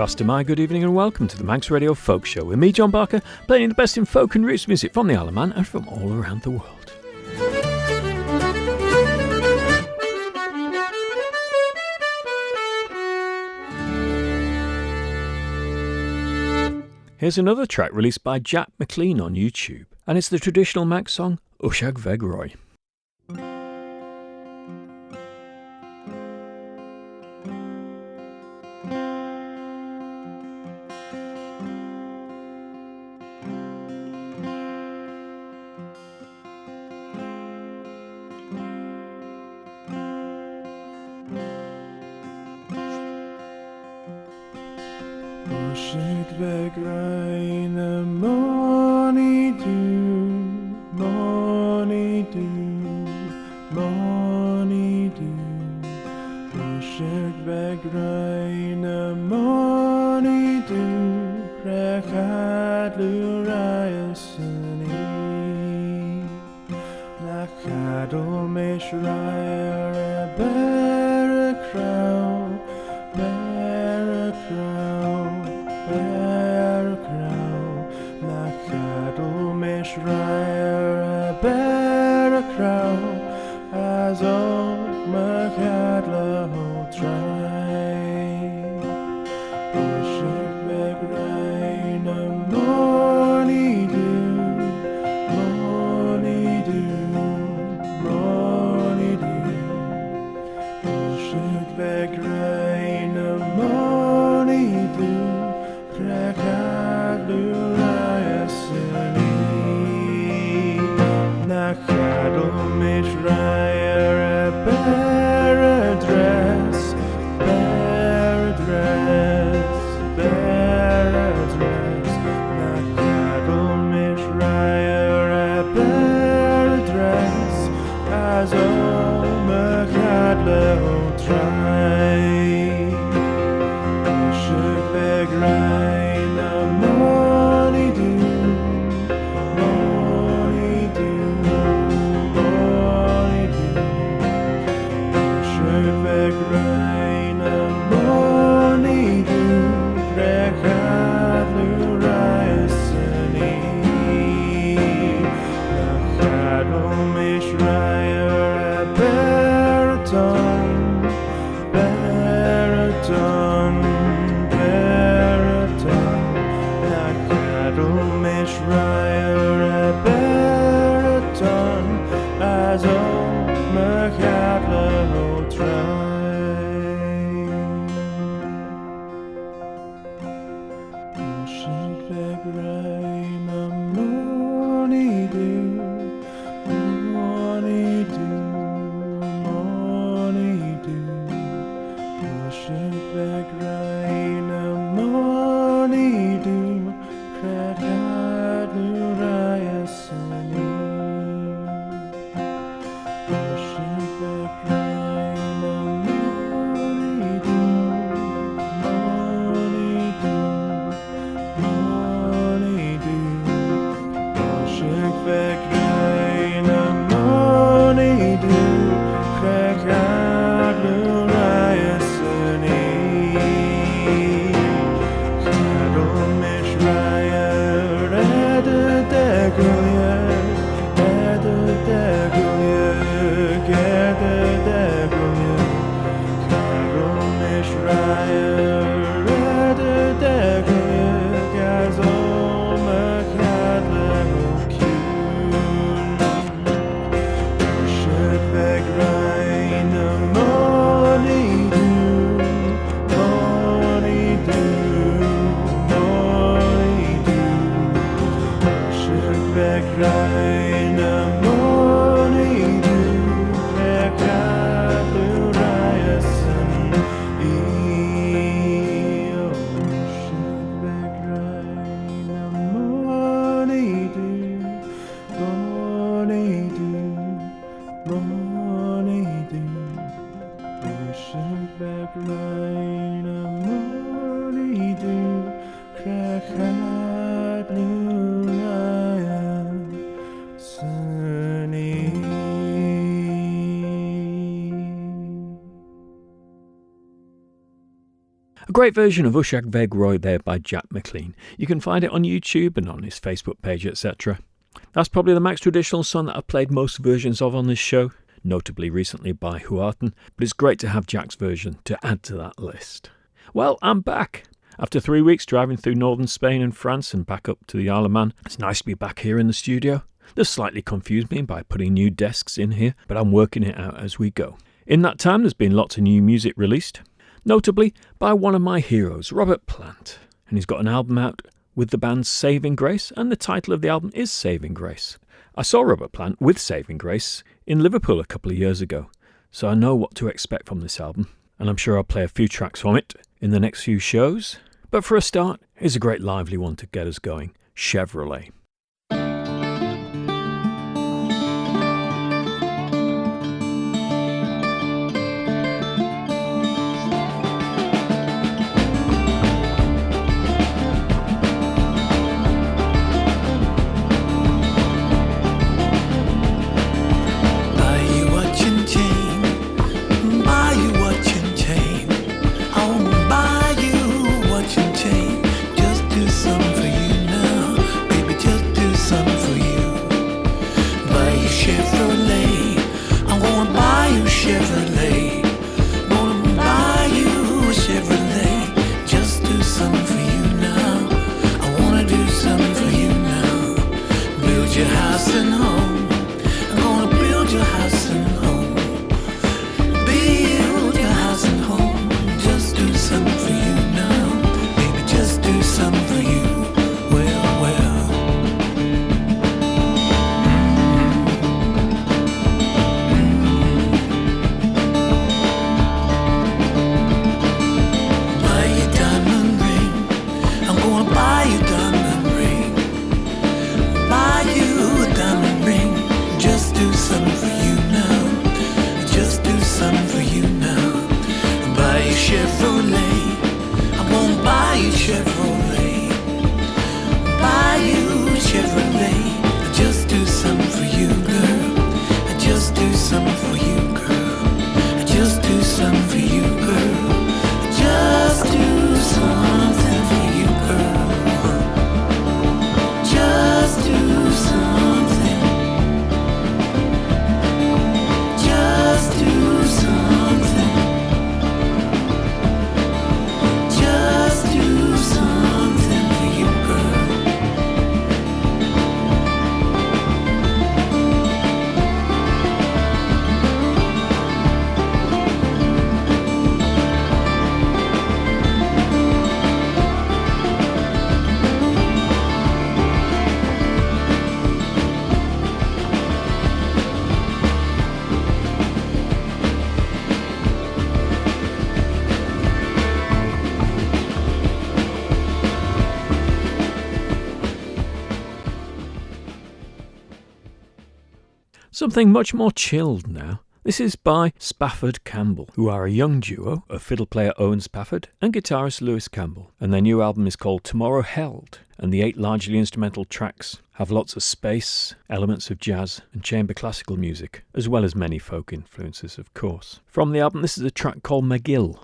Foster, my good evening and welcome to the Manx Radio Folk Show with me, John Barker, playing the best in folk and roots music from the Isle of Man and from all around the world. Here's another track released by Jack McLean on YouTube, and it's the traditional Manx song Ushag Veg Roy. Morning A great version of Ushag Veg Roy there by Jack McLean. You can find it on YouTube and on his Facebook page, etc. That's probably the Max traditional song that I've played most versions of on this show, notably recently by Huartan, but it's great to have Jack's version to add to that list. Well, I'm back. After 3 weeks driving through northern Spain and France and back up to the Isle of Man, it's nice to be back here in the studio. This slightly confused me by putting new desks in here, but I'm working it out as we go. In that time, there's been lots of new music released, notably by one of my heroes, Robert Plant. And he's got an album out with the band Saving Grace, and the title of the album is Saving Grace. I saw Robert Plant with Saving Grace in Liverpool a couple of years ago, so I know what to expect from this album, and I'm sure I'll play a few tracks from it in the next few shows. But for a start, here's a great lively one to get us going, Chevrolet. Something much more chilled now. This is by Spafford Campbell, who are a young duo of fiddle player Owen Spafford and guitarist Lewis Campbell. And their new album is called Tomorrow Held, and the 8 largely instrumental tracks have lots of space, elements of jazz and chamber classical music, as well as many folk influences, of course. From the album, this is a track called McGill.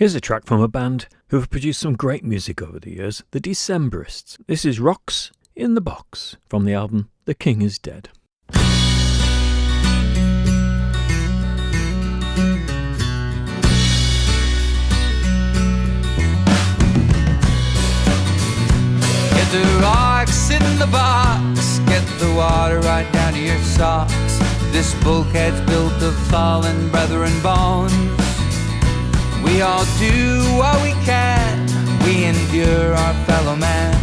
Here's a track from a band who have produced some great music over the years, the Decemberists. This is Rocks in the Box from the album The King is Dead. Get the rocks in the box, get the water right down to your socks. This bulkhead's built of fallen brethren bones. We all do what we can, we endure our fellow man,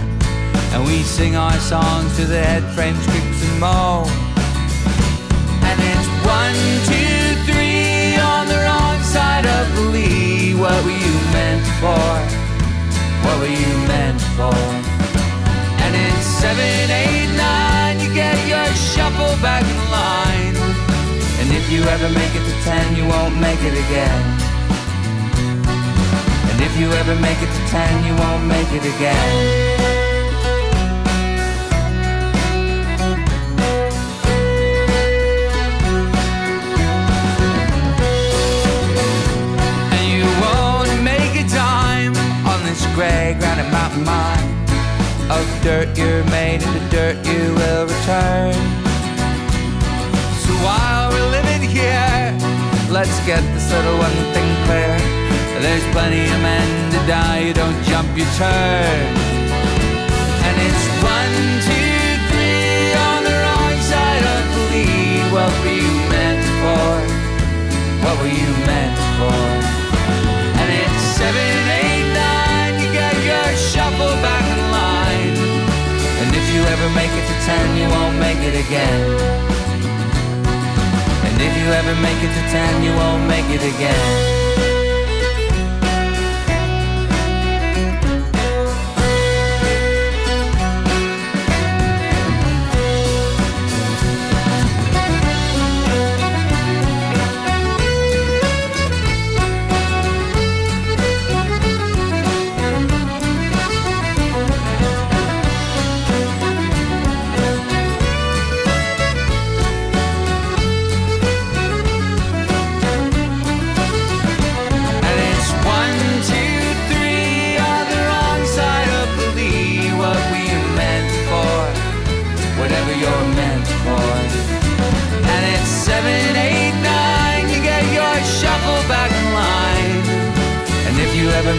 and we sing our songs to the head frames, creaks and moan. And it's 1, 2, 3 on the wrong side of the lee. What were you meant for? What were you meant for? And it's 7, 8, 9, you get your shuffle back in line. And if you ever make it to 10, you won't make it again. And if you ever make it to 10, you won't make it again. And you won't make a dime on this grey granite mountain mine. Of dirt you're made, and to dirt you will return. So while we're living here, let's get this little one thing clear. There's plenty of men to die, you don't jump, you turn. And it's 1, 2, 3 on the wrong side of the lead. What were you meant for? What were you meant for? And it's 7, 8, 9, you get your shuffle back in line. And if you ever make it to 10, you won't make it again. And if you ever make it to 10, you won't make it again.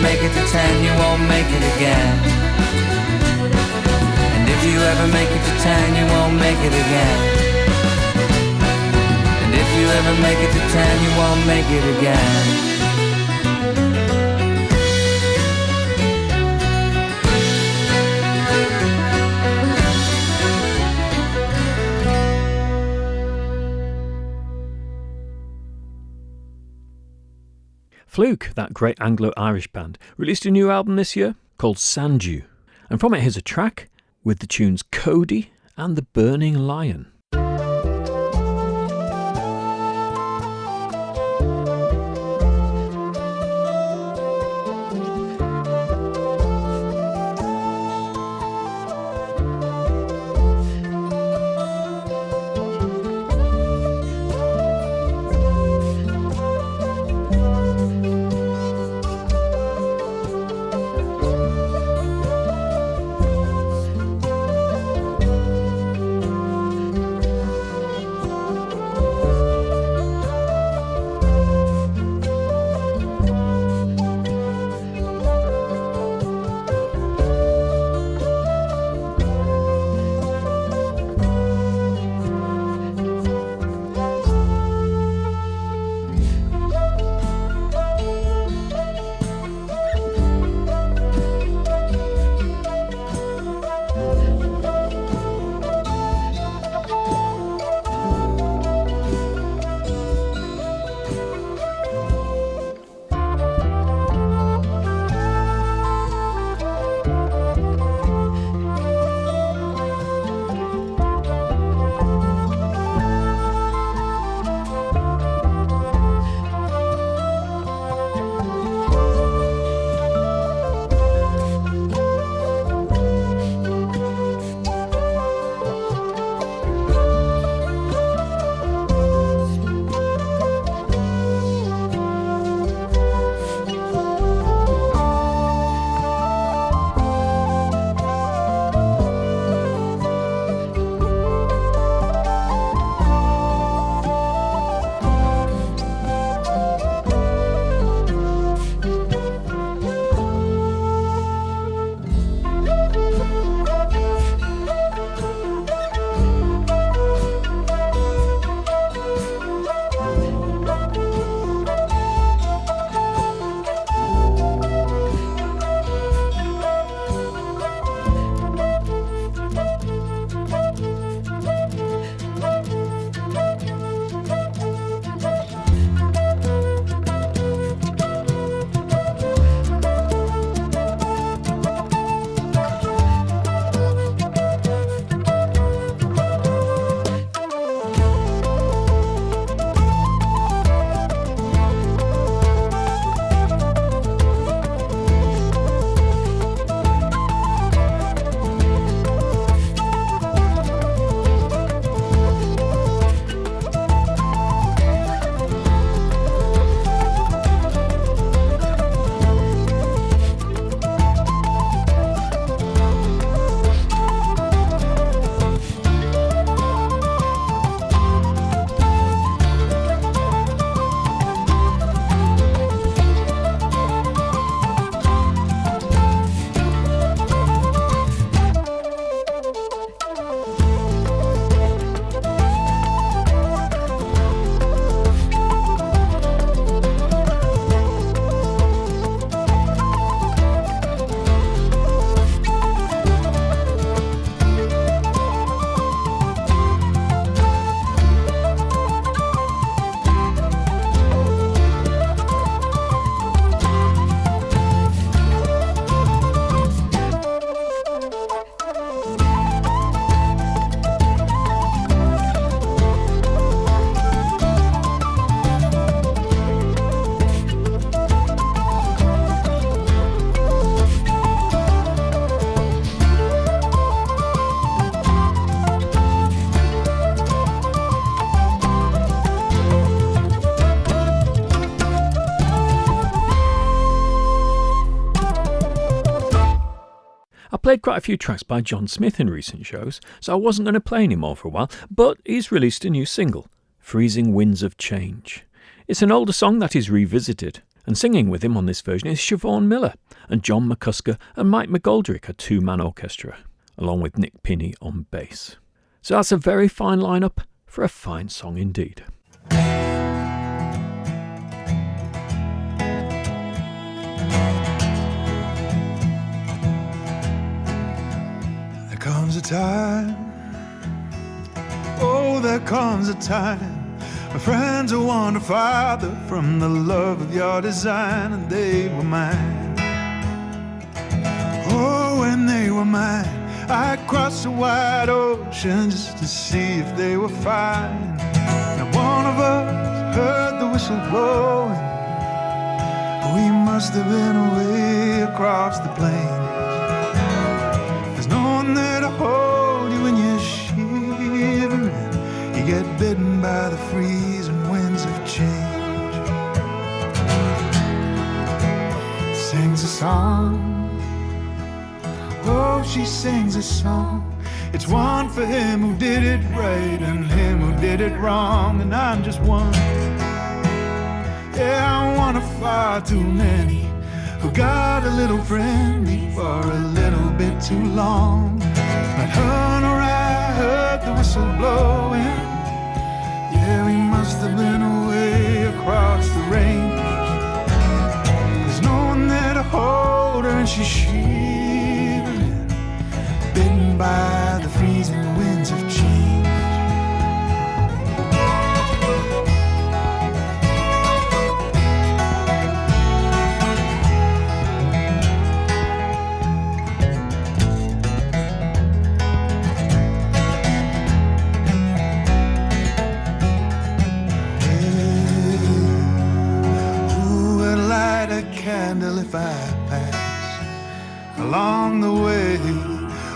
Make it to 10, you won't make it again. And if you ever make it to 10, you won't make it again. And if you ever make it to 10, you won't make it again. Flook, that great Anglo-Irish band, released a new album this year called Sanju. And from it here's a track with the tunes Cody and the Burning Lion. played quite a few tracks by John Smith in recent shows, so I wasn't going to play any more for a while, but he's released a new single, Freezing Winds of Change. It's an older song that he's revisited, and singing with him on this version is Siobhan Miller, and John McCusker and Mike McGoldrick, a two-man orchestra, along with Nick Pinney on bass. So that's a very fine lineup for a fine song indeed. There comes a time, oh, there comes a time, my friends will wander farther from the love of your design, and they were mine. Oh, when they were mine, I'd cross the wide ocean just to see if they were fine. Now one of us heard the whistle blowing, we must have been away across the plains. There's no one there to hold you when you're shivering, you get bitten by the freezing winds of change. Sings a song, oh, she sings a song. It's one for him who did it right and him who did it wrong, and I'm just one. Yeah, I'm one of far too many who got a little friendly for a little bit too long. But her nor I heard the whistle blowing, yeah, we must have been away across the range. There's no one there to hold her and she's shivering, bitten by the freezing winds of change. Candle if I pass along the way,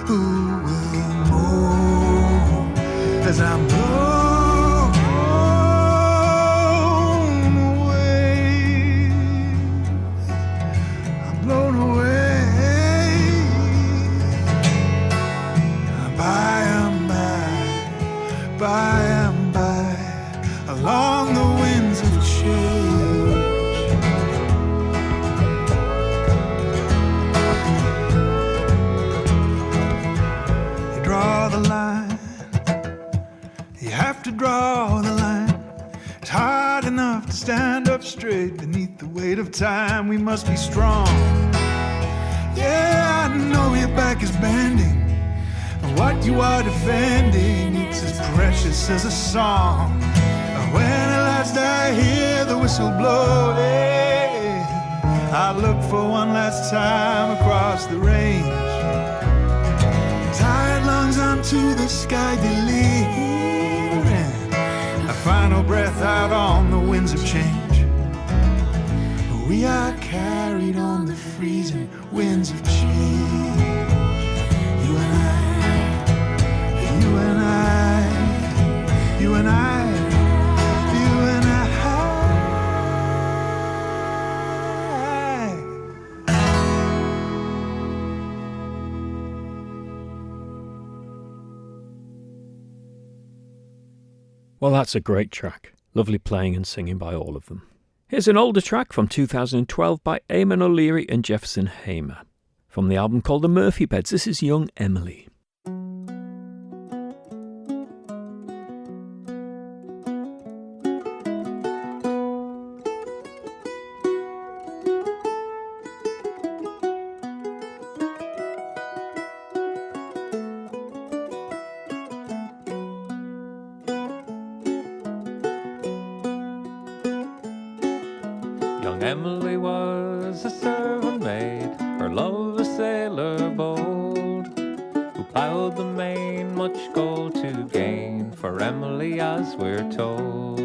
who will move as I'm blown away? I'm blown away by and by, along the winds of change. Draw the line. It's hard enough to stand up straight beneath the weight of time. We must be strong. Yeah, I know your back is bending, and what you are defending, it's as precious as a song. When at last I hear the whistle blow, I look for one last time across the range. Tired lungs onto the sky delirium, final breath out on the winds of change. We are carried on the freezing winds of change. You and I, you and I, you and I, you and I. Well, that's a great track. Lovely playing and singing by all of them. Here's an older track from 2012 by Eamon O'Leary and Jefferson Hamer. From the album called The Murphy Beds, this is Young Emily. Emily was a servant maid, her love a sailor bold, who ploughed the main, much gold to gain for Emily, as we're told.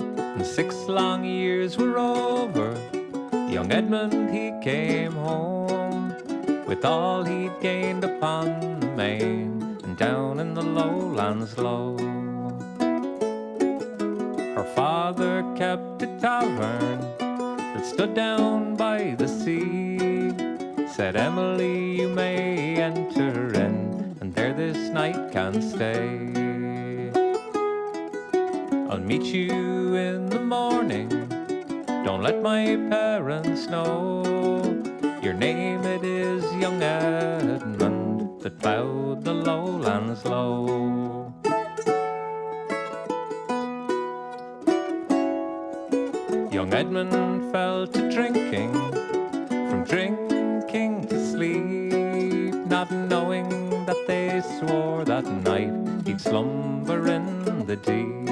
And 6 long years were over, young Edmund he came home, with all he'd gained upon the main, and down in the lowlands low. Her father kept a tavern that stood down by the sea, Said Emily, you may enter in, and there this night can stay. I'll meet you in the morning, don't let my parents know. Your name it is young Edmund, that bowed the lowlands low. Young Edmund fell to drinking, from drinking to sleep, not knowing that they swore that night he'd slumber in the deep.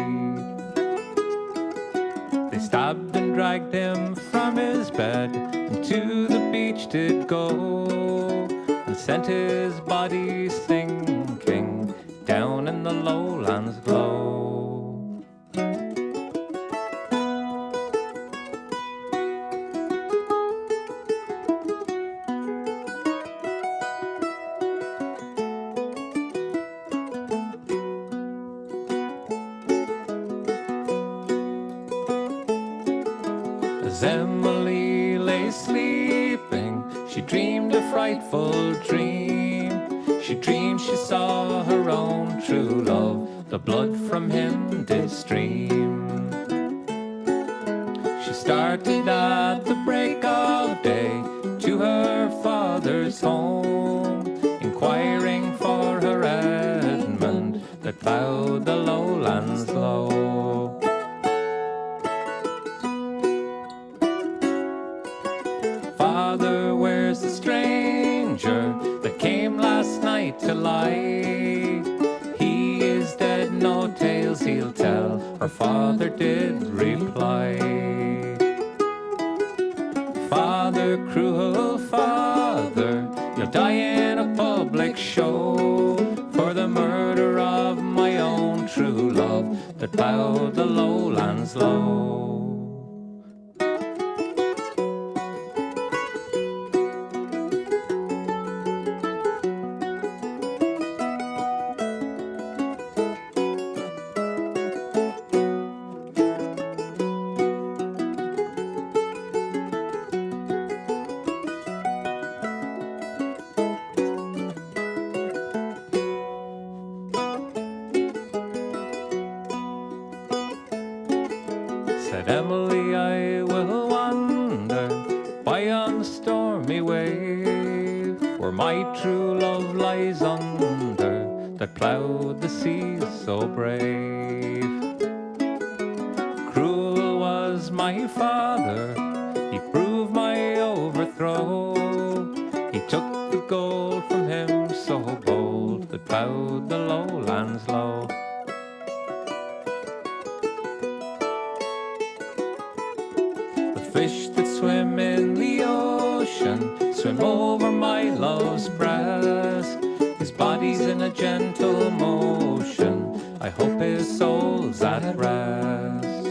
They stabbed and dragged him from his bed, and to the beach did go, and sent his body sinking down in the lowlands glow. As Emily lay sleeping, she dreamed a frightful dream. She dreamed she saw her own true love, the blood from him did stream. She started at the break of day to her father's home, inquiring for her Edmund that bowed the lowlands low. Father, where's the stranger that came last night to lie? He is dead, no tales he'll tell, her father did reply. Father, cruel father, you'll die in a public show, for the murder of my own true love that bowed the lowlands low. Said Emily, I will wander by on the stormy wave, where my true love lies under, that ploughed the seas so brave. Cruel was my father, he proved my overthrow. He took the gold from him so bold, that bowed the lowlands low. Fish that swim in the ocean swim over my love's breast. His body's in a gentle motion, I hope his soul's at rest.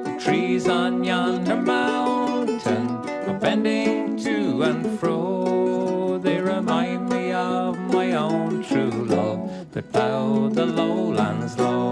The trees on yonder mountain are bending to and fro, they remind me of my own true love that bowed the lowlands low.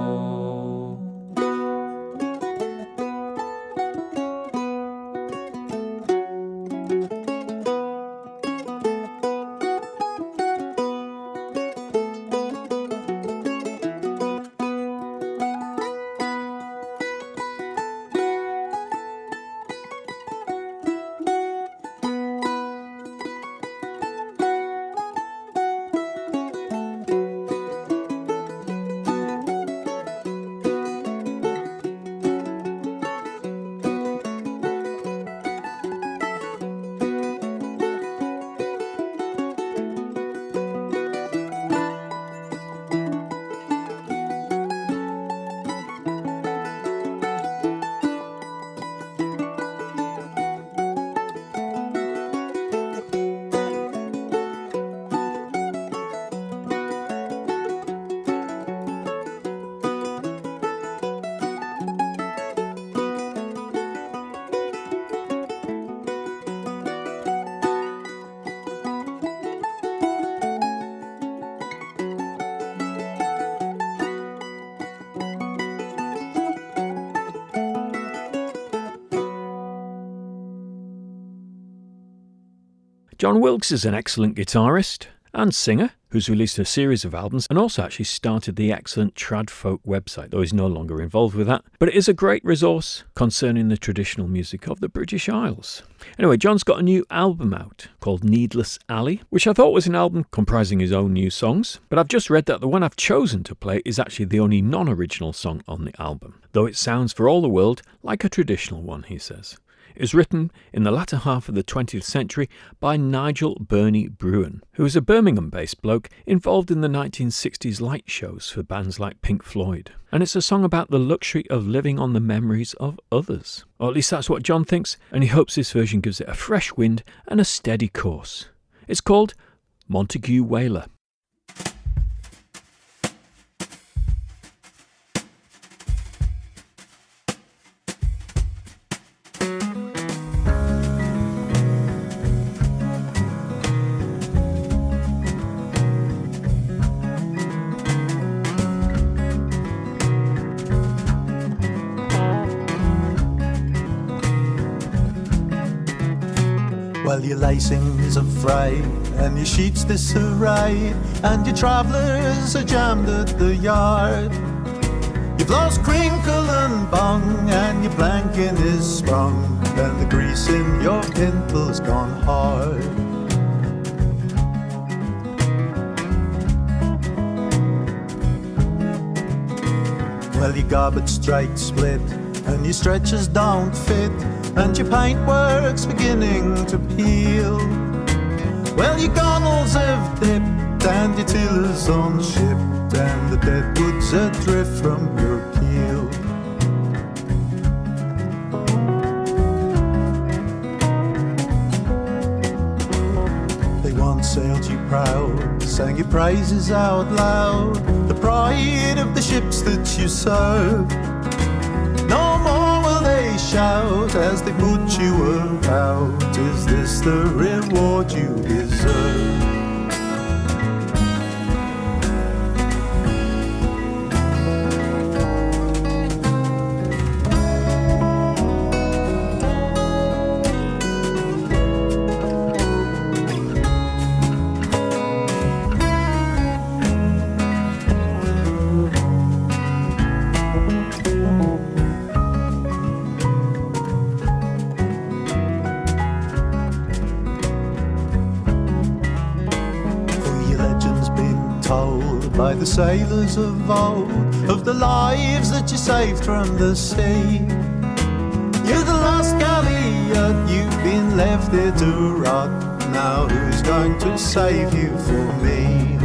John Wilkes is an excellent guitarist and singer who's released a series of albums and also actually started the excellent Trad Folk website, though he's no longer involved with that. But it is a great resource concerning the traditional music of the British Isles. Anyway, John's got a new album out called Needless Alley, which I thought was an album comprising his own new songs, but I've just read that the one I've chosen to play is actually the only non-original song on the album, though it sounds for all the world like a traditional one, he says. It was written in the latter half of the 20th century by Nigel Burney Bruin, who was a Birmingham-based bloke involved in the 1960s light shows for bands like Pink Floyd. And it's a song about the luxury of living on the memories of others. Or at least that's what John thinks, and he hopes this version gives it a fresh wind and a steady course. It's called Montague Whaler. Well, your lacings are frayed and your sheets disarrayed, and your travellers are jammed at the yard. You've lost crinkle and bung, and your blanket is sprung, and the grease in your pimple's gone hard. Well, your garbage straight split, and your stretchers don't fit, and your paintwork's beginning to peel. Well, your gunnels have dipped, and your tillers unshipped, and the deadwood's adrift from your keel. They once sailed you proud, sang your praises out loud, the pride of the ships that you served. No more will they shout as they put you about, is this the reward you deserve? By the sailors of old, of the lives that you saved from the sea. You're the last galleot, you've been left there to rot. Now who's going to save you for me?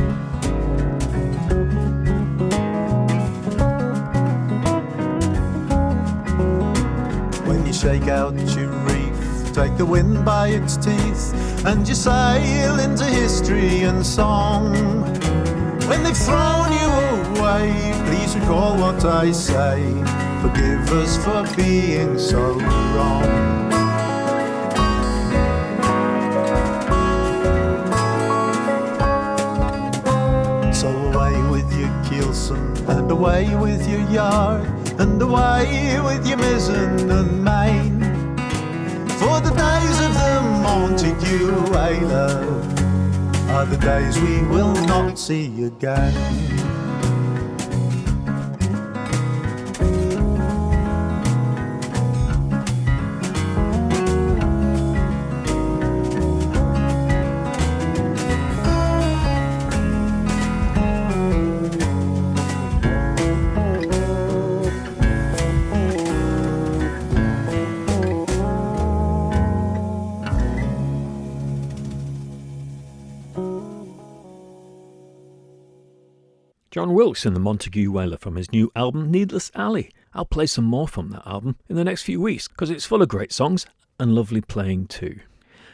When you shake out your reef, take the wind by its teeth, and you sail into history and song. When they've thrown you away, please recall what I say. Forgive us for being so wrong. So away with your keelson, and away with your yard, and away with your mizzen and main. For the days of the Montague Whaler are the days we will not see again. John Wilkes and the Montague Whaler from his new album Needless Alley. I'll play some more from that album in the next few weeks because it's full of great songs and lovely playing too.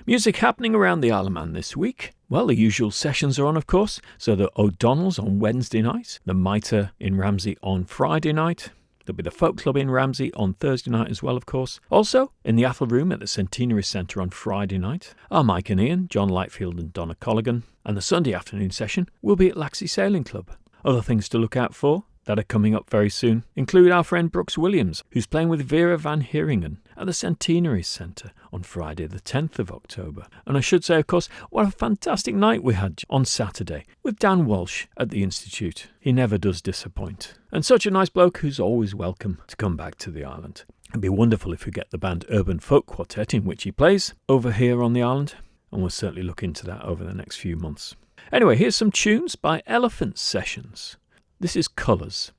Music happening around the Isle of Man this week. Well, the usual sessions are on, of course. So the O'Donnells on Wednesday night, the Mitre in Ramsey on Friday night. There'll be the Folk Club in Ramsey on Thursday night as well, of course. Also, in the Atholl Room at the Centenary Centre on Friday night are Mike and Ian, John Lightfield and Donna Colligan. And the Sunday afternoon session will be at Laxey Sailing Club. Other things to look out for: that are coming up very soon include our friend Brooks Williams, who's playing with Vera Van Heeringen at the Centenary Centre on Friday the 10th of October. And I should say, of course, what a fantastic night we had on Saturday with Dan Walsh at the Institute. He never does disappoint. And such a nice bloke who's always welcome to come back to the island. It'd be wonderful if we get the band Urban Folk Quartet, in which he plays, over here on the island. And we'll certainly look into that over the next few months. Anyway, here's some tunes by Elephant Sessions. This is Colours.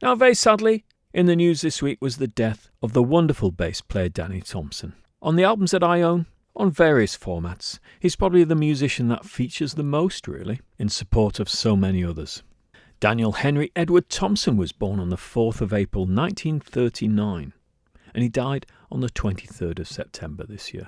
Now, very sadly, in the news this week was the death of the wonderful bass player Danny Thompson. On the albums that I own, on various formats, he's probably the musician that features the most, really, in support of so many others. Daniel Henry Edward Thompson was born on the 4th of April 1939, and he died on the 23rd of September this year.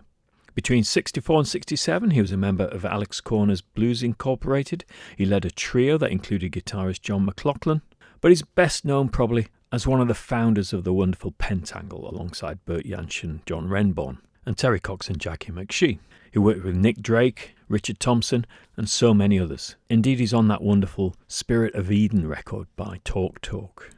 Between 64 and 67, he was a member of Alex Corner's Blues Incorporated. He led a trio that included guitarist John McLaughlin, but he's best known probably as one of the founders of the wonderful Pentangle alongside Bert Jansch, John Renbourn, and Terry Cox and Jackie McShee. He worked with Nick Drake, Richard Thompson, and so many others. Indeed, he's on that wonderful Spirit of Eden record by Talk Talk.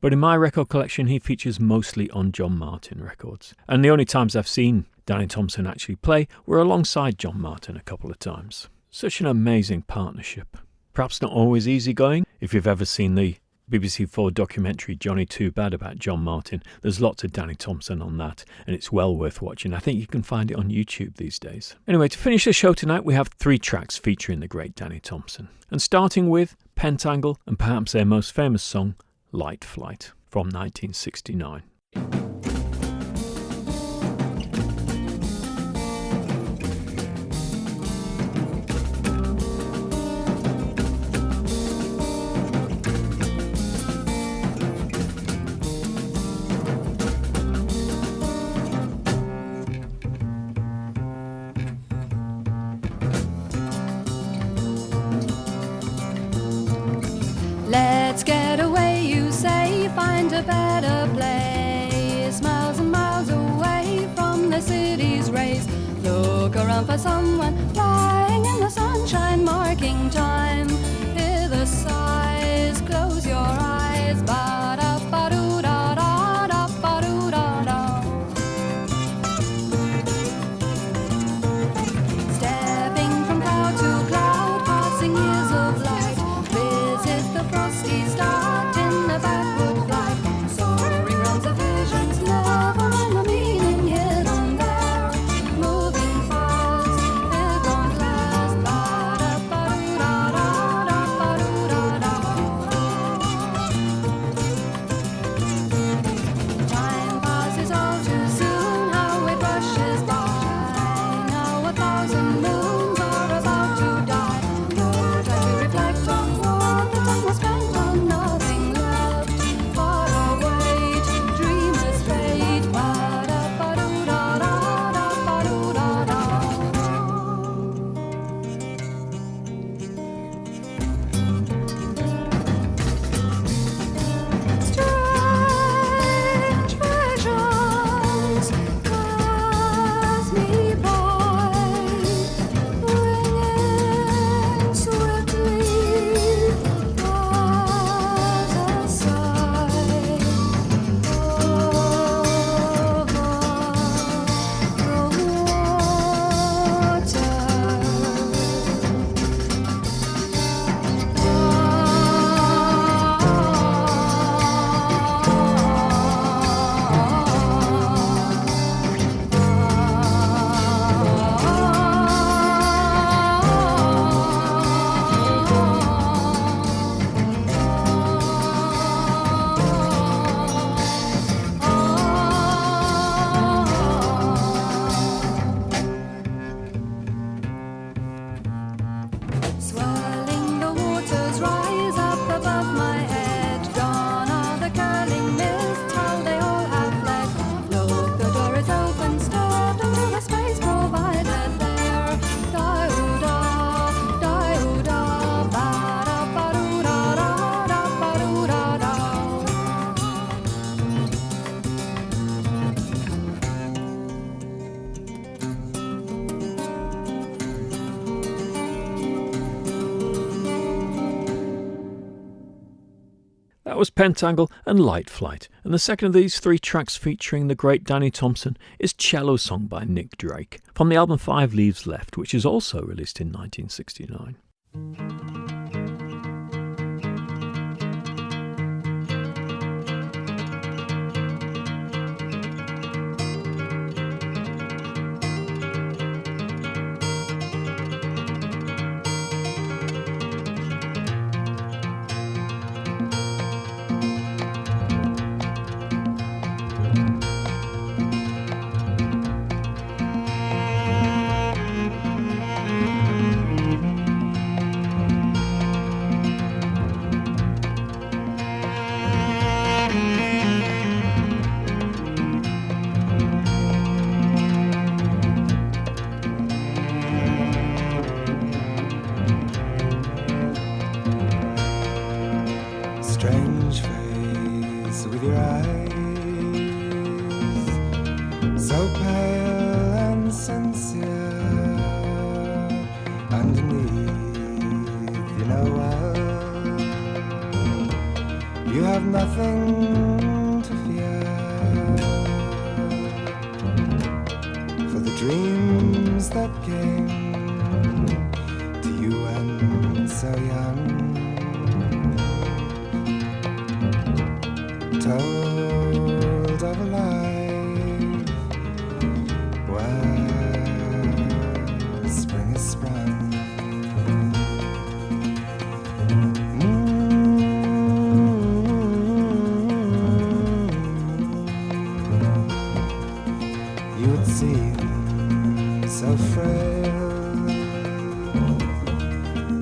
But in my record collection, he features mostly on John Martin records. And the only times I've seen Danny Thompson actually play were alongside John Martin a couple of times. Such an amazing partnership. Perhaps not always easygoing. If you've ever seen the BBC4 documentary Johnny Too Bad about John Martin, there's lots of Danny Thompson on that, and it's well worth watching. I think you can find it on YouTube these days. Anyway, to finish the show tonight, we have 3 tracks featuring the great Danny Thompson. And starting with Pentangle and perhaps their most famous song, Light Flight, from 1969. Let's get away, you say, find a better place, miles and miles away from the city's rays. Look around for someone lying in the sunshine, marking time. Hear the sighs, close your eyes, ba-da-ba-doo-da-da-da-ba-doo-da-da. Stepping from cloud to cloud, passing years of light. Visit the frosty start in the backward flight. Soaring realms of visions, never mind the meaning hidden there. Moving fast, it won't last. Ba-da-ba-doo-da-da-da-ba-doo-da-da. Time passes all too soon, how it rushes by. Now 1,000 moons are about to die. You're trying to reflect on what the time was spent on, nothing left. Far away to dream is fate. Ba-da-ba-doo-da-da-da-ba-doo-da-da. Strange visions pass me by, ringing swiftly as a sigh over the Swirling the waters rise up above my head. Gone are the curling mists, how they all have fled. Look, the door is open, step into the space provided there. Da-oo-da, da-oo-da, ba-da-ba-doo-da-da-da-ba-doo-da-da. That was Pentangle and Light Flight, and the second of these 3 tracks featuring the great Danny Thompson is Cello Song by Nick Drake, from the album 5 Leaves Left, which is also released in 1969. gaze with your eyes, so pale and sincere. Underneath, you know what? You have nothing to fear, for the dreams that came to you when so young told of a life where spring is sprung. You would seem so frail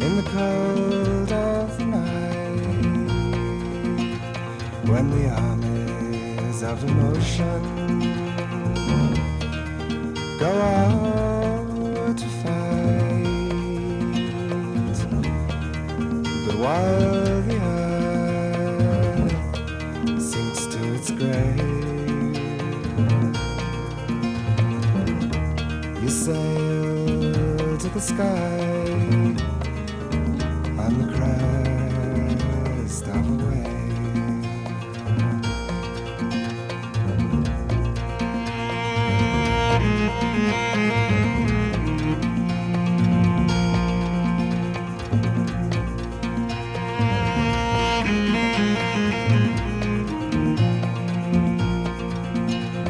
in the cold of the night, when the armies of emotion go out to fight. But while the earth sinks to its grave, you sail to the sky on the crest of a wave.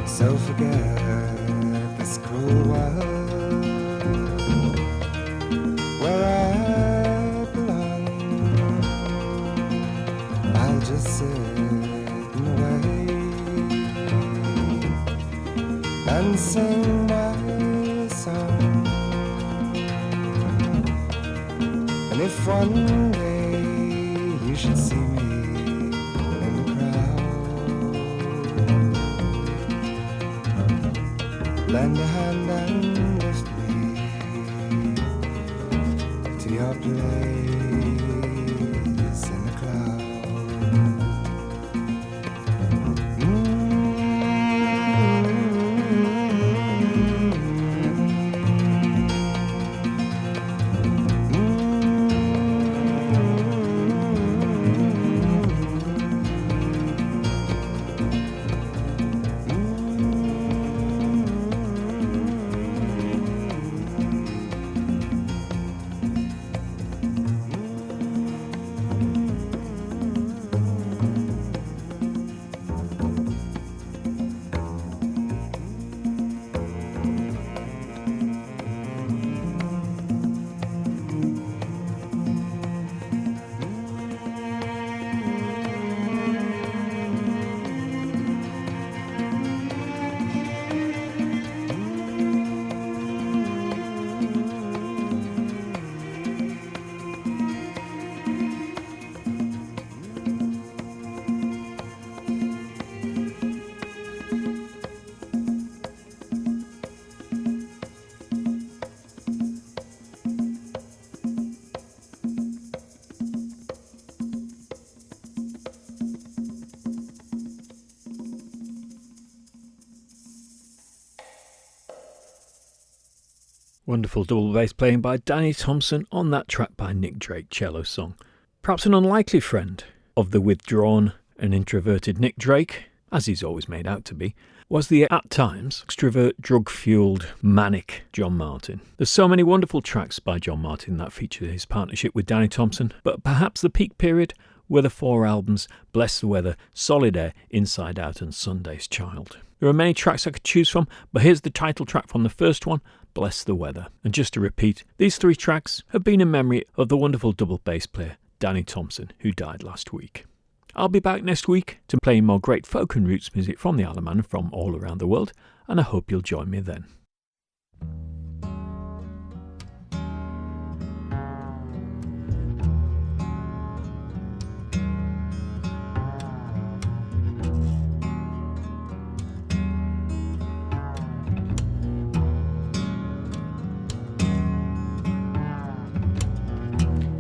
So forget this cruel world where I belong. I'll just sit and wait and sing my song. And if one day you should see me in the crowd, lend a hand and lift me to your place in the cloud. Wonderful double bass playing by Danny Thompson on that track by Nick Drake cello song. Perhaps an unlikely friend of the withdrawn and introverted Nick Drake, as he's always made out to be, was the at times extrovert, drug-fueled, manic John Martin. There's so many wonderful tracks by John Martin that feature his partnership with Danny Thompson, but perhaps the peak period were the 4 albums Bless the Weather, Solid Air, Inside Out and Sunday's Child. There are many tracks I could choose from, but here's the title track from the first one, Bless the Weather. And just to repeat, these 3 tracks have been in memory of the wonderful double bass player Danny Thompson, who died last week. I'll be back next week to play more great folk and roots music from the Isle of Man from all around the world, and I hope you'll join me then.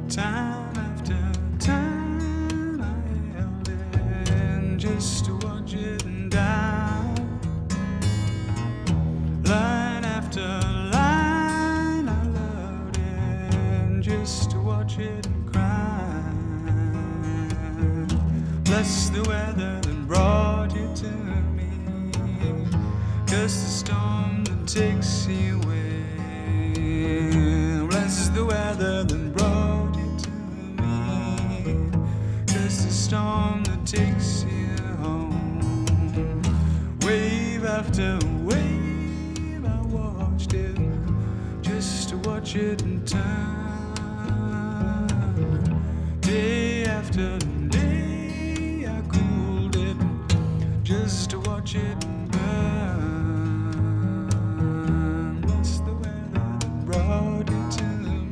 Time after time I held it in, just just to watch it down. Line after line, I loved it just to watch it cry. Bless the weather that brought you to me, curse the storm that takes you away. Bless the weather that brought you to me, curse the storm that takes you home. Wave after wave, I watched it just to watch it turn. Day after day, I cooled it just to watch it burn. What's the weather that brought it to me?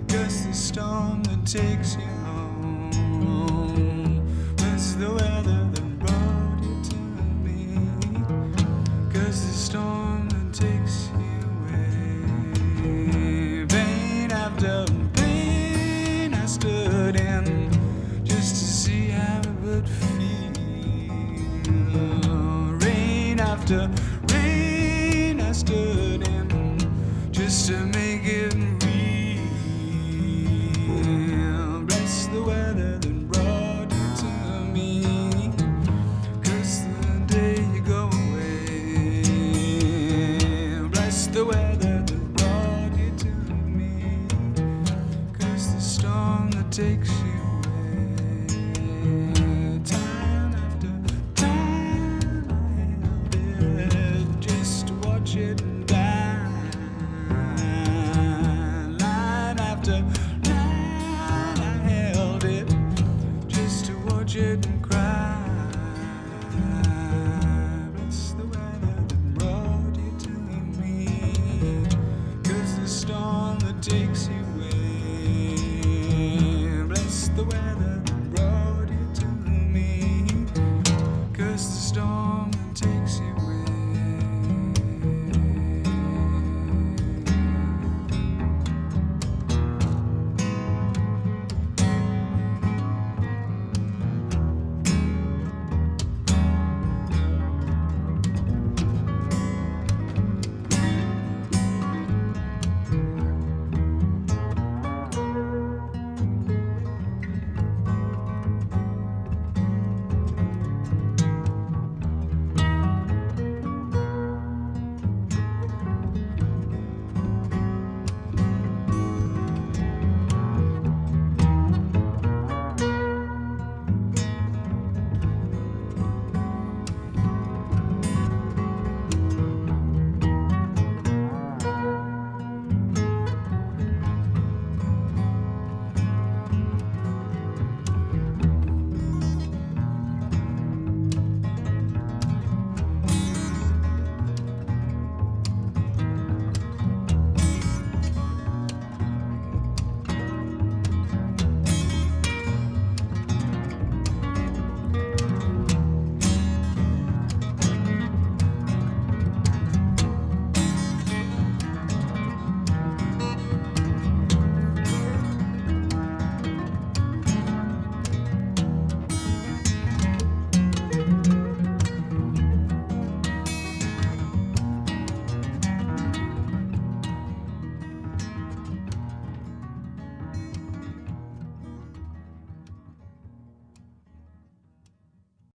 Guess the storm that takes you home. What's the weather that brought it to me? Guess the storm that takes you away. Pain after pain, I stood in just to see how it would feel. Rain after